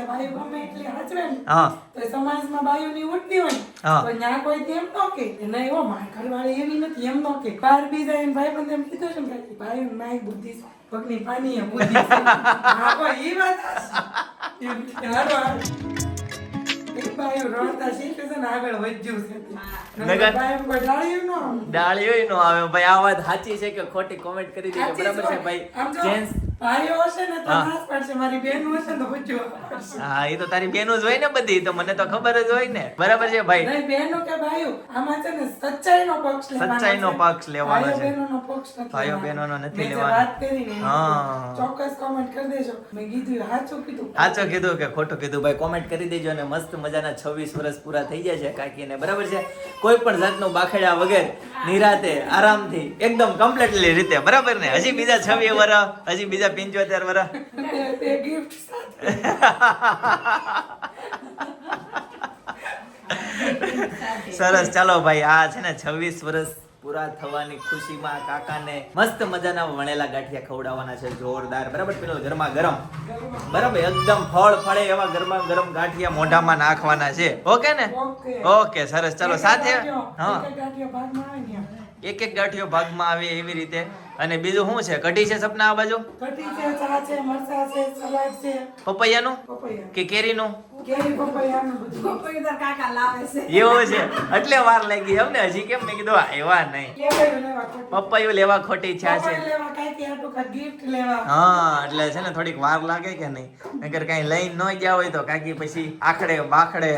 એટલે બાઈ ગમે એટલી હાચવે ને હા તો સમાજમાં બાયુની ઉઠતી હોય હા. તો ન્યા કોઈ તેમ ન કે નહીં હો માર ઘરવાળી એવી નથી એમ ન કે બાર બીજા એમ ભાઈ બંધ એમ કીધું છે ને કે ભાઈ નાઈ બુદ્ધિ છે, પગની પાણી એ બુદ્ધિ છે. હા ભાઈ ઈ વાત હશે. એમ કે હાલો હાલો. એક બાયું રડતા શીખ્યું છે ને આગળ વધ્યું છે. નગર બાયું કોઈ ડાળ્યું ન આવે. ડાળીઓય નો આવે ભાઈ. આ વાત સાચી છે કે ખોટી કોમેન્ટ કરી દેજો સાચી બરાબર છે છે. ભાઈ. આમ જો જેન્ટ્સ ભાઈઓ હશે ને તો હા. નાશ પડશે, મારી બહેન હશે ને તો પૂછ્યું પડશે. હા એ તો તારી બેનો જ હોય ને બધી, તો મને તો ખબર જ હોય ને બરાબર છે ભાઈ. નહીં બહેનો કે ભાઈઓ આમાં છે ને સચ્ચાઈનો પક્ષ લેવાનો છે. સચ્ચાઈનો પક્ષ લેવાનો છે. ભાઈઓ બહેનોનો પક્ષ નથી ભાઈઓ લેવાનો. બહેનોનો નથી મેં જે લેવાનો. વાત કરી ને હા. ચોક્કસ કોમેન્ટ કરી દેજો. મેં કીધું સાચું કીધું. સાચું કીધું કે ખોટું કીધું ભાઈ કોમેન્ટ કરી દેજો. અને મસ્ત મજાના 26 વર્ષ પૂરા થઈ જાય છે કાકીને બરાબર છે. કોઈ પણ જાતનું બાખેડા વગર નિરાતે આરામથી એકદમ કમ્પ્લીટલી રીતે બરાબર ને. હજી બીજા 26 વર્ષ, હજી બીજા 75 વર્ષ. તે gift સાથે. સરસ. ચાલો ભાઈ આ છે ને 26 વર્ષ પૂરા થવાની ખુશીમાં કાકાને મસ્ત મજાના વણેલા ગાંઠિયા ખવડાવવાના છે જોરદાર બરાબર. પેલો ગરમા ગરમ બરાબર એકદમ ફળ ફળે એવા ગરમા ગરમ ગાંઠિયા મોઢામાં નાખવાના છે. ઓકે ને? ઓકે. ઓકે સરસ. ચાલો સાથે હા એક ગાંઠિયો ભાગમાં આવે ને એમ. એક એક ગાંઠિયો ભાગમાં આવે એવી રીતે. અને બીજું શું છે? કઢી છે સપના આ બાજુ? કઢી છે, ચા છે, મરચાં છે, સલાડ છે, પપૈયાનું પપૈયા, કે કેરીનું? કેરી પપૈયાનું બધું. પપૈયા કાકા લાવે છે. એવું છે એટલે વાર લાગી એમ ને. હજી કેમ મેં કીધું આવ્યા નહીં. લેવાયું લેવા ખોટું. પપૈયું લેવા ખોટી છે પપૈયું લેવા કાંઈ કે આટલું કાંઈ gift લેવા. હા એટલે છે ને થોડીક વાર લાગે કે નહીં? નકર કઈ લઈને ન ગયા હોય તો કાકી પછી આખડે બાખડે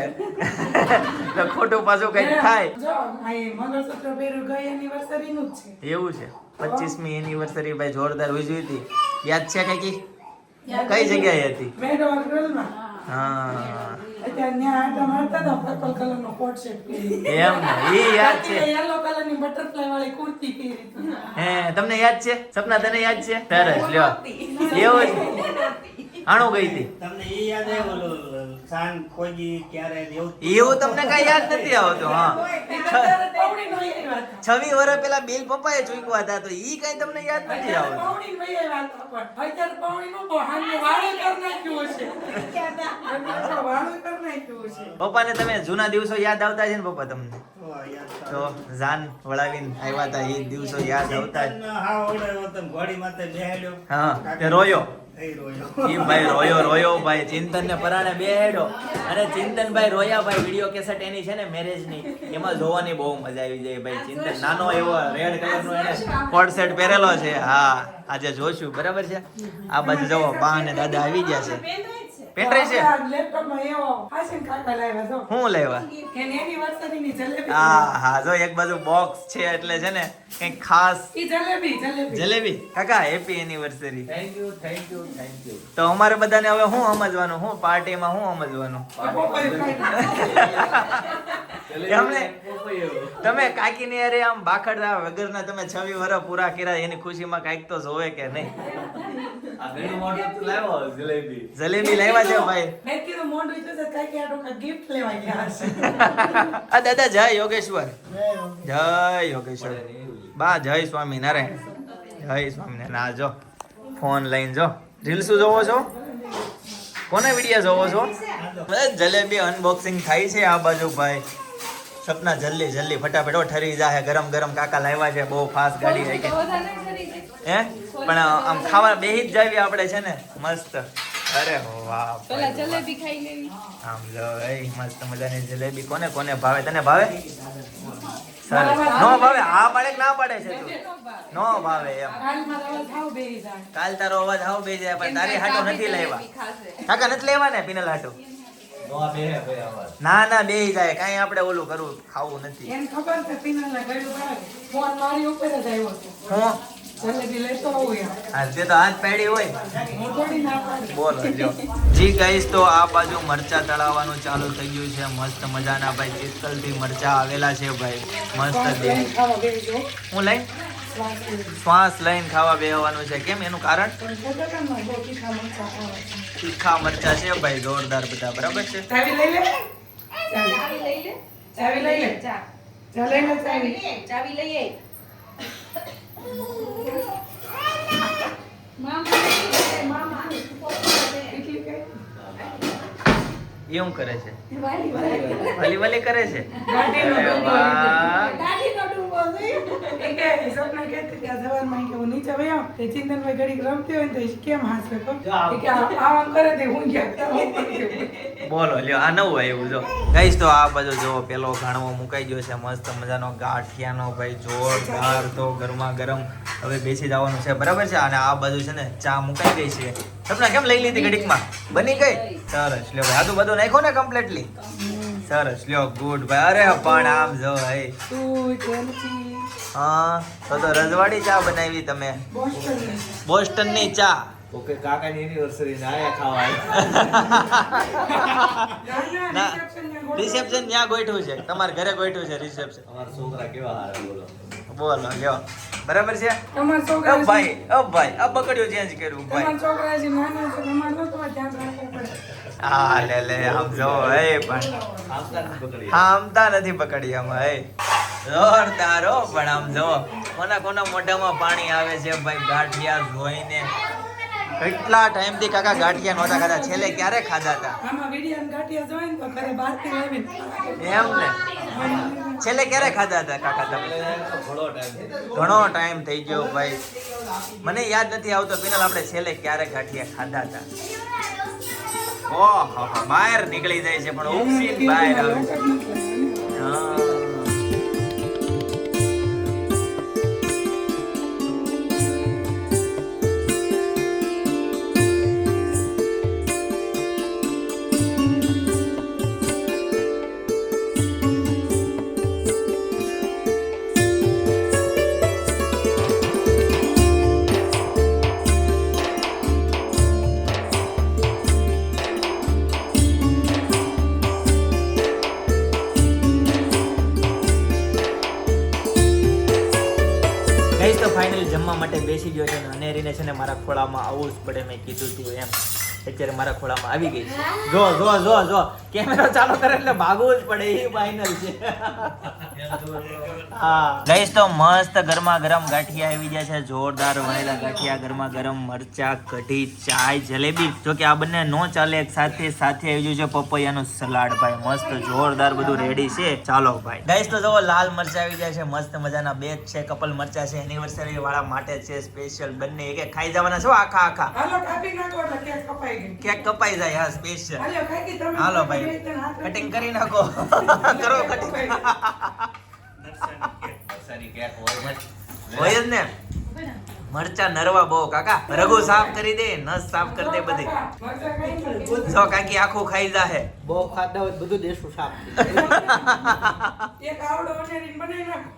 તો ખોટું પાછું કઈ થાય. જો આ એ મંગળસૂત્ર પહેર્યું ગઈ anniversary નું જ છે. એવું છે 25મી એનિવર્સરી ભાઈ જોરદાર ઉજવી હતી. યાદ છે કાકી? કઈ જગ્યાએ હતી? મેડોર ગર્લમાં. હા અત્યારે ન્યા આટા મારતા હતા પર્પલ કલરનો કોટ શર્ટ પહેરી. એમ ને ઈ યાદ છે. યલો કલરની બટરફ્લાય વાળી કુર્તી પહેરી હતી. હે તમને યાદ છે? સપના તને યાદ છે? સરસ લ્યો. એવું છે આણું ગઈ હતી. તમને એ યાદ આવે ઓલું સાંજ કોઈ ક્યારે એવું એવું તમને કઈ યાદ નથી આવતું? હા અત્યારે પૌણીનો એ વાત. 26 વર્ષ પેલા બિલ પપ્પાએ ચૂક્યા હતા તો ઈ કઈ તમને યાદ નથી અત્યારે આવતું. પૌણીનો એ વાત પણ. અત્યારે પૌણીનો તો હાંજે વાળું કરી નાખ્યું હશે. અત્યારે વાળું કરી નાખ્યું હશે. પપ્પાને તમે જૂના દિવસો યાદ આવતા છે ને પપ્પા તમને? યાદ તો જાન વળાવીને આવ્યા હતા એ દિવસો યાદ આવતા જ. હા ઓર્ડર હતો ઘોડી માથે બેહાડ્યો હા તે રોયો. એ રોયો ઈ ભાઈ રોયો ભાઈ. ચિંતન ને પરાણે બેહેડો અને ચિંતનભાઈ રોયા ભાઈ. વિડિયો કેસેટ એની છે ને મેરેજ ની, એમાં જોવાની બહુ મજા આવી જાય ભાઈ. ચિંતન નાનો એવો રેડ કલર નો એને કોટ સેટ પહેરેલો છે. હા આજે જોશું બરાબર છે. આ બાજુ જવો બા અને દાદા આવી ગયા છે. પેન્ટ્રાઈ છે? આ લેપટોપમાં એવો હાસીન કાકા લાવ્યા છો. હું લેવા? એની anniversary ની જલેબી. હા હા જો એક બાજુ બોક્સ છે એટલે છે ને કંઈક ખાસ ઈ જલેબી. જલેબી. કાકા happy anniversary. Thank you thank you thank you. તો અમારે બધાને હવે શું સમજવાનું? શું પાર્ટીમાં શું સમજવાનું? પપૈયું ખાઈ. એમને તમે કાકીની અરે આમ બાખડતા વગરના તમે 26 વર્ષ પૂરા કર્યા એની ખુશીમાં કાંઈક તો જોવે કે નહીં? આ ઘણું મોટું લાવ્યો જલેબી. જલેબી લાવ્યા છે ભાઈ. મેં કીધું મોઢું જોશે તો કાંઈક આટલું કાંઈક gift લેવા ગયા હશે. આ દાદા જય યોગેશ્વર. જય યોગેશ્વર. બા જય સ્વામિનારાયણ. જય સ્વામિનારાયણ. આ જો ફોન લઈને જો રીલ્સ જોવો છો? કોને વિડીયો જોવો છો? જલેબી અનબોક્સિંગ થાય છે આ બાજુ ભાઈ. સપના જલ્દી જલ્દી ફટાફટ ઠરી જાય. ગરમ ગરમ કાકા લાવ્યા છે. બહુ ફાસ્ટ ગાડી આવી ગઈ. હે પણ આમ ખાવા બેહી જ જાવી આપણે છે ને મસ્ત. અરે વાહ પેલા જલેબી ખાઈ લેવી. આમ જો એ મસ્ત મજાની જલેબી. કોને કોને ભાવે? તને ભાવે? સરસ. નો ભાવે? આ પાડે કે ના પાડે છે તું? નો ભાવે એમ. કાલમાં રવા થાવ બેહી જાય. કાલ તારો અવાજ હાવ બે જાય પણ તારી હાટો નથી લેવા. કાકા નથી લેવા ને પીનલ હાટો? નો બે ભાઈ આવાજ. ના ના બેહી જાય. કાંઈ આપણે ઓલું કરવું ખાવું નથી. એને ખબર છે પિનલના ગળું ભાવે. ફોન મારી ઉપર જ આવ્યો છે. હું જલેબી લેતો આવું યાર. હા તે તો હાથ પેડી હોય. હું થોડી ના પાડી. બોલો જો જી ગાઈસ તો આ બાજુ મરચા તળાવવાનું ચાલુ થઈ ગયું છે. મસ્ત મજાના ભાઈ તિતલથી મરચા આવેલા છે ભાઈ. મસ્ત શ્વાસ દે લઈને ખાવા બેસજો. હું લઈ શ્વાસ લઈને. શ્વાસ લઈને ખાવા બેહવાનું છે. કેમ એનું કારણ? પણ પોતાના બહુ તીખા મરચાં ખાવા છે. તીખા મરચા છે ભાઈ જોરદાર બધા બરાબર છે. ચાવી લઈ લે. ચાવી લઈ લે. ચાવી લઈ લે. ચા. જા લઈ લે ચાવી. ચાવી લઈએ. મામા મામા કેટલી કઈ? એ શું કરે છે? એ વાલી વાલી. વાલી વાલી કરે છે. ગાડીનો અરે ડબ્બો વાહ. દાઢીનો ડૂબો જોયું? એ કે સપના કહેતી કે આ સવારમાં કે હું નીચે વહી આવું તે ચિંતનભાઈ ઘડીક રમતી હોય ને તો એ કેમ હાંસવે કહો? એ કે આમ કરે તે હું ગયા બોલો લ્યો આ નવું આવ્યું જો ગાઈસ. તો આ બાજુ જો પેલો ઘાણવો મુકાઈ ગયો છે મસ્ત મજાનો ગાંઠિયાનો ભાઈ જોરદાર. તો ગરમા ગરમ હવે બેસી જવાનું છે બરાબર છે. અને આ બાજુ છે ને ચા મુકાઈ ગઈ છે. સપના કેમ લઈ લીધી ઘડીકમાં? બની ગઈ? સરસ લ્યો ભાઈ. આદુ બધું નાખ્યો ને કમ્પ્લીટલી? સરસ લ્યો ગુડ ભાઈ. અરે પણ આમ જો ભાઈ. તું જેલથી હા તો રજવાડી ચા બનાવી તમે? બોસ્ટન બોસ્ટનની ચા. ઓકે કાકાની એનિવર્સરી ને આયા ખાવા ના રિસેપ્શન ત્યાં ગોઠવું છે. તમારા ઘરે ગોઠવું છે રિસેપ્શન. અમારા છોકરા કેવા હારા બોલો. બોલો લ્યો બરાબર છે. તમારા છોકરા ભાઈ આ બકડ્યો ચેન્જ કર્યું ભાઈ. તમારા છોકરા હજી નાના છે તમારે નતો ધ્યાન રાખવું પડે. હા લે આમ જો એ પણ આમતા નથી પકડી. આમતા નથી પકડી આમાં એ જોરદાર હો. પણ આમ જો કોના મોઢામાં પાણી આવે છે ભાઈ ગાંઠિયા જોઈને. કેટલા ટાઈમથી કાકા ગાંઠિયા નહોતા ખાધા. છેલ્લે ક્યારે ખાધા હતા? આમાં વિડિયાને ગાંઠિયા જોઈ ને તો ઘરે બહારથી લાવીને એમ ને છેલ્લે ક્યારે ખાધા હતા કાકા તમે? ઘણો ટાઈમ ઘણો ટાઈમ થઈ ગયો ભાઈ. મને યાદ નથી આવતો પિનલ આપણે છેલ્લે ક્યારે ગાંઠિયા ખાધા હતા. ઓહો બહાર નીકળી જાય છે પણ ઓક્સિજન બહાર આવે છે. હા તો ફાઇનલી જમવા માટે બેસી ગયો છે. અનેરીને છે ને મારા ખોળામાં આવવું જ પડે મેં કીધું તું એમ. અત્યારે મારા ખોળામાં આવી ગઈ છે. જો કેમેરો ચાલુ કરે એટલે ભાગવું જ પડે એ ફાઇનલ છે. હા ગાઈસ તો મસ્ત ગરમા ગરમ ગાંઠિયા આવી ગયા છે. જોરદાર વણેલા ગાંઠિયા ગરમા ગરમ મરચા કઢી ચાય જલેબી. જો કે આ બંને નો ચાલે એક સાથે આવી ગયું છે પપૈયાનું સલાડ ભાઈ. મસ્ત જોરદાર બધું રેડી છે. ચાલો ભાઈ ગાઈસ તો જો લાલ મરચા આવી ગયા છે મસ્ત મજાના. બે છે કપલ મરચા છે એનિવર્સરી વાળા માટે છે સ્પેશિયલ. બંને એક ખાઈ જવાના છો આખા. હાલો કાપી નાખો એટલે કેક કપાઈ ગઈ. કેક કપાઈ જાય હા સ્પેશિયલ. હાલો કાકી તમે હાલો ભાઈ કટિંગ કરી નાખો. કરો કટિંગ. સારી કેક હોય મત. હોય જ ને. મરચા નરવા બહુ કાકા. રઘુ સાફ કરી દે નસ સાફ કરી દે બધી. મરચાં ખાઈ નાખો. જો કાકી આખું ખાઈ જાહે. બહુ ખાતા હોય બધું દેશું સાફ. એક આવડો અનેરીને બનાવી નાખો.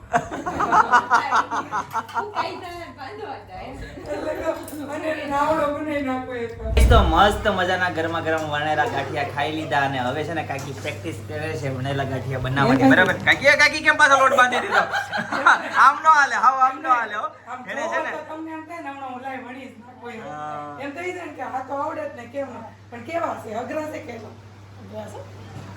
હું કાંઈ તને બાંધવા જાય. એટલે તો અનેરીને આવડો બનાવી નાખો એક. તો મસ્ત મજાના ગરમા ગરમ વણેલા ગાંઠિયા ખાઈ લીધા. અને હવે છે ને કાકી પ્રેક્ટિસ કરે છે વણેલા ગાંઠિયા બનાવવાની બરાબર. કાકી કેમ પાછો લોટ બાંધી દીધો? આમ નો હાલે આમ નો હાલે હો. આમ એને છે ને તો તમને એમ થાય ને હમણાં હું લાઈ વણીશ નાખો એમ. હા. એમ થઈ જાય ને કે આ તો આવડે જ ને કેમ ન. પણ કેવા છે અઘરા છે કેવા? અઘરા છે?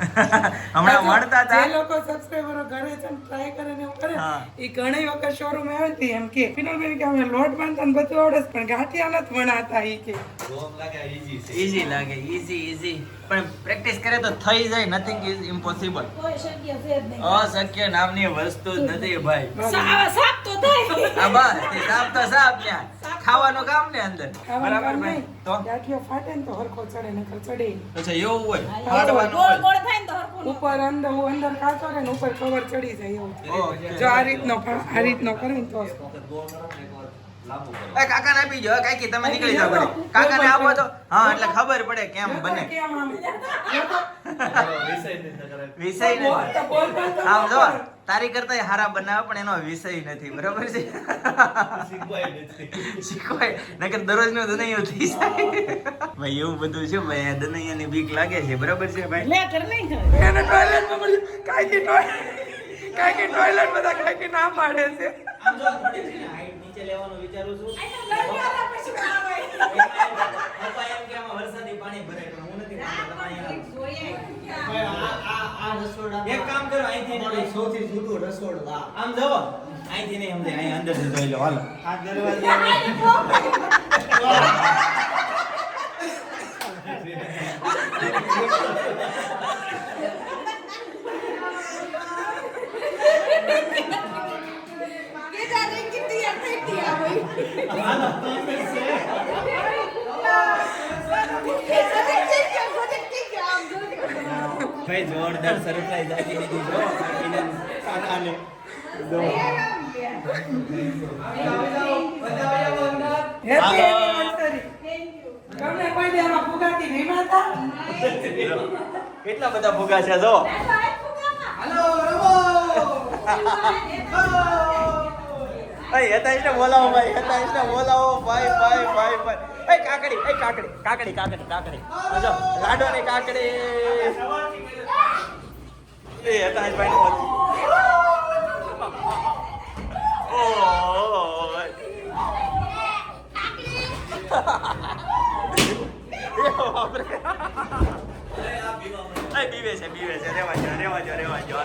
હમણાં મળતા જે હતા. લોકો સબસ્ક્રાઇબરો ઘરે છે ને ટ્રાય કરે ને એવું કરે હા. એ ઘણી વખત શોરૂમ આવે ને એમ કે ફિનલબેન કે અમે લોટ બાંધતા ને બધું આવડે છે, પણ ગાંઠિયા નથી વણાતા ઈ કે જોમ લાગે ઈઝી છે. ઈઝી લાગે ઈઝી પણ પ્રેક્ટિસ કરે તો થઈ જાય. Nothing is impossible. કોઈ શક્ય છે જ નહીં. અશક્ય નામની વસ્તુ જ નથી ભાઈ. સાપ તો થાય. આ બસ તે સાપ તો સાપ ત્યાં ખાવાનું કામ ને અંદર ખાવાનું બરાબર કામ ભાઈ. નહીં. તો ગાંઠિયો ફાટે ને તો હરખો ચડે નકર ચડે નહીં. અચ્છા એવું હોય ગોળ ફાડવાનું ગોળ હોય. થાય ને તો હરખું ન ઉપર અંદર કાચો રહે ને ઉપર કવર ચડી જાય એવું. ઓકે. જો આ રીતનો કરવી ને તો એક વખત ગોળ કરો ને એક વખત લાંબુ કરો. એ કાકાને આપી જો કાકી તમે નીકળી જાવ ઘરે. કાકાને આપો તો હા એટલે ખબર પડે કેમ બને. કેમ આમ વિષય નથી કરે. વિષય નથી. બોલતા બોલતા તો આમ જો તારી કરતા હારા બનાવે પણ એનો વિષય નથી બરાબર છે. શીખવાય નથી. શીખવાય નકર દરરોજ નું દનૈયું થઈ જાય ભાઈ. એવું બધું છે ભાઈ. આ દનૈયાની બીક લાગે છે બરાબર છે ભાઈ. લેટર નહીં થાય. એને ટોયલેટમાં મળ્યું કાંઈક ટોયલેટ બધા કાંઈક ના પાડે છે. આમ જો થોડી છે ને હાઈટ નીચે લેવાનું વિચારું છું. પછી આવે. પપ્પા એમ કે આમાં વરસાદી પાણી ભરે પણ હું નથી માનતો. તમે અહીંયા આ રસોડા એક કામ કરો અહીંથી અમારું સૌથી જૂનું રસોડું આ. આમ જવો અહીંથી નહીં સમજે અહીં અંદર થી જોઈ લો હાલો. આ દરવાજા ભાઈ જોરદાર સરપ્રાઈઝ આપી દીધી જો કાકાને હેપી એનિવર્સરી. તમને કોઈ દી આમાં ફુગાતી નહીં માતા? કેટલા બધા ફુગા છે જો ભાઈ હેતાઈશને બોલાવો ભાઈ હેતાઈશને બોલાવો ભાઈ ભાઈ ભાઈ ભાઈ કાકડી જો લાડો ની કાકડી એ હેતાઈશ ભાઈ નો બીવે છે રેવા જો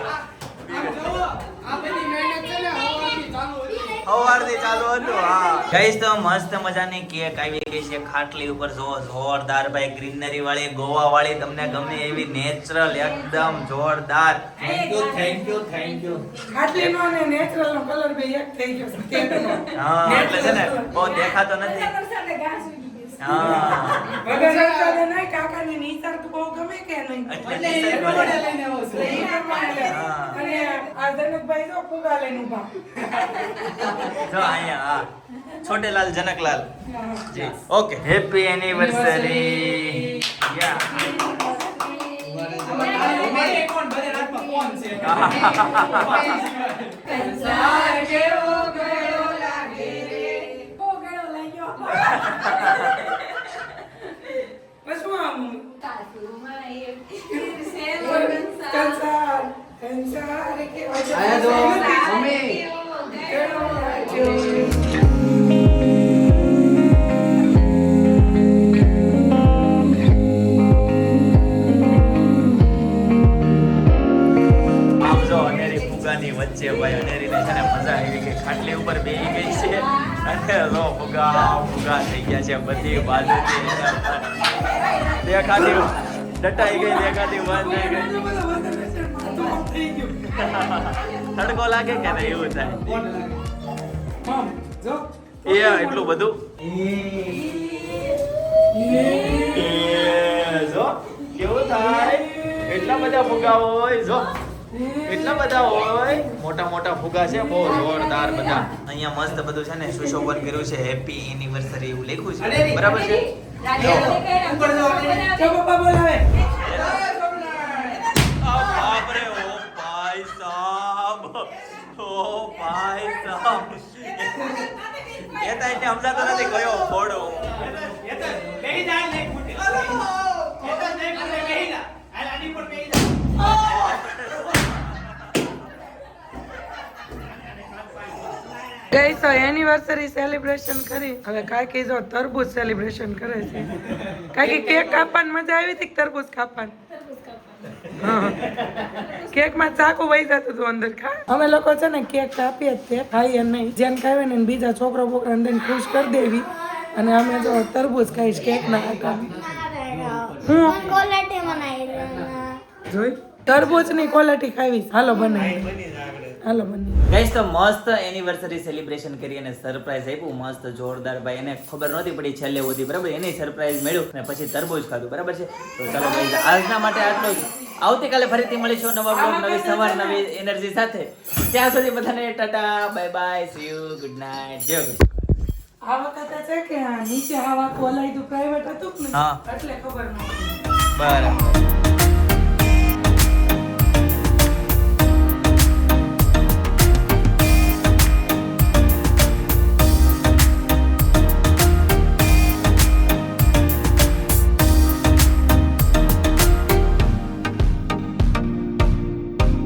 સવારથી ચાલુ હતું હા ગાઈસ તો મસ્ત મજાની કેક આવી ગઈ છે ખાટલી ઉપર જો જોરદાર ભાઈ ગ્રીનરી વાળી ગોવા વાળી તમને ગમે એવી નેચરલ એકદમ જોરદાર થેન્ક યુ ખાટલીનો અને નેચરલનો કલર બે એક થઈ ગયો છે કેકનો. હા એટલે છે ને બહુ દેખાતો નથી હા વગર રસ્તા નહીં કાકાની નીચર તો બહુ ગમે કે નહીં એટલે એટલે એ નીચર પ્રમાણે ગમે. લઈને આવો છો. એ પ્રમાણે લે. હા. અને આ જનકભાઈ જો ફુગા લઈને ઊભા. જો અહીંયા હા છોટેલાલ જનકલાલ જી ઓકે હેપી એનિવર્સરી યા સંસાર કેવો ગળો લાગે રે. બહુ ગળો લાગ્યો. પછી આમ સંસાર કેવો આયા જો મમ્મી ગળો લાગ્યો. આમ જો અનેરી ફુગાની વચ્ચે ભાઈ અનેરીને છે ને મજા આવી ગઈ ખાટલી ઉપર બેહી ગઈ છે અને જો ફુગા થઈ ગયા છે બધી બાજુથી દેખાતી ડટાઈ ગઈ દેખાતી બંધ થઈ ગઈ તડકો લાગે કે નહીં એવું થાય મમ, જો. એ એટલું બધું જો કેવું થાય એટલા બધા ફુગા હોય જો એટલા બધા હોય મોટા મોટા ફુગા છે બહુ જોરદાર બધા અહીંયા મસ્ત બધું છે ને સુશોભન કર્યું છે હેપી એનિવર્સરી એવું લખ્યું છે બરાબર છે જો જો પપ્પા બોલાવે. બાપ રે ઓ ભાઈ સાહેબ એ તો એટલે સમજાતો નથી કયો ફોડો ગઈ તો એનિવર્સરી સેલિબ્રેશન કરી હવે કાકી જો તરબૂચ સેલિબ્રેશન કરે છે કાકી કેક કાપવાની મજા આવી હતી કે તરબૂચ કાપવાની હા કેક માં ચાકુ વહી જતું હતું અંદર ખા અમે લોકો છે ને કેક કાપીએ જ તે ખાઈએ નહીં જેને ખાવે ને બીજા છોકરો બોકરા અંદર ખુશ કરી દેવી અને અમે જો તરબૂચ ખાઈશ કેક ના હતા હું જોઈ તરબૂચ ની ક્વોલિટી ખાવી હાલો બનાવી હાલો બની ગાઈસ તો મસ્ત એનિવર્સરી સેલિબ્રેશન કરી અને સરપ્રાઈઝ આપ્યું મસ્ત જોરદાર ભાઈ એને ખબર નહોતી પડી છેલ્લે સુધી બરાબર એને સરપ્રાઈઝ મળ્યું અને પછી તરબૂચ ખાધું બરાબર છે તો ચાલો ભાઈ આજના માટે આટલું જ આવતીકાલે ફરીથી મળીશું નવા બ્લોગ નવી સવાર નવી એનર્જી સાથે ત્યાં સુધી બધાને Tata bye bye see you good night જય ગુડ આ વખતે છે કે આ નીચે આવા કોલાઈ તો પ્રાઇવેટ હતું ને હા. એટલે ખબર નહોતી બરાબર